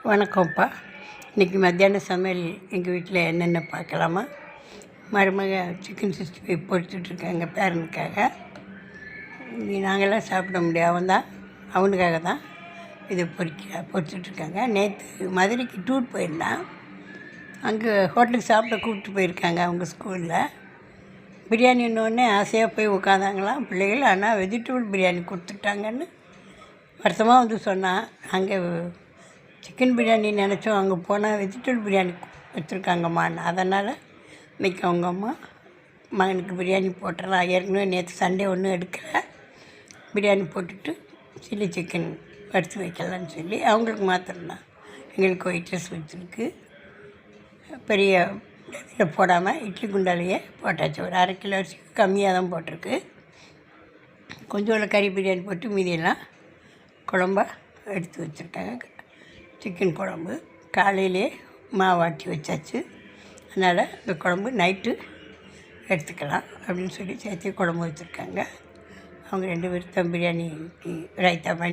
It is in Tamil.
வணக்கம்ப்பா. இன்றைக்கி மத்தியான சமையல் எங்கள் வீட்டில் என்னென்ன பார்க்கலாமா? மருமக சிக்கன் 65 பொரிச்சுட்ருக்காங்க பேரனுக்காக. நாங்கள்லாம் சாப்பிட முடியாது, அவனுக்காக தான் இது பொரிச்சுட்ருக்காங்க. நேற்று மதுரைக்கு டூர் போயிருந்தான். அங்கே ஹோட்டலுக்கு சாப்பிட கூப்பிட்டு போயிருக்காங்க அவங்க ஸ்கூலில். பிரியாணி இன்னொன்னே ஆசையாக போய் உட்காந்தாங்களாம் பிள்ளைகள். ஆனால் வெஜிடபிள் பிரியாணி கொடுத்துட்டாங்கன்னு வருத்தமாக வந்து சொன்னான். அங்கே சிக்கன் பிரியாணி நினச்சோம், அங்கே போனால் வெஜிடபிள் பிரியாணி வச்சுருக்காங்கம்மான்னு. அதனால் இன்றைக்கி அவங்க அம்மா மகனுக்கு பிரியாணி போட்டுடலாம், ஏற்கனவே நேற்று சண்டே ஒன்றும் எடுக்கலை, பிரியாணி போட்டுட்டு சில்லி சிக்கன் வறுத்து வைக்கலான்னு சொல்லி அவங்களுக்கு மாத்திரம்தான். எங்களுக்கு ஒயிட் ரைஸ் வச்சுருக்கு. பெரிய இதில் போடாமல் இட்லி குண்டாலேயே போட்டாச்சு. ஒரு 1/2 கிலோ அரிசிக்கு கம்மியாக தான் போட்டிருக்கு. கொஞ்சோண்டு கறி பிரியாணி போட்டு மீதியெல்லாம் குழம்பா எடுத்து வச்சுருக்காங்க. சிக்கன் குழம்பு காலையிலே மாவாட்டி வச்சாச்சு. அதனால் இந்த குழம்பு நைட்டு எடுத்துக்கலாம் அப்படின்னு சொல்லி சேர்த்து குழம்பு வச்சுருக்காங்க. அவங்க 2 பேரும் பிரியாணிக்கு ரைத்தா பண்ணி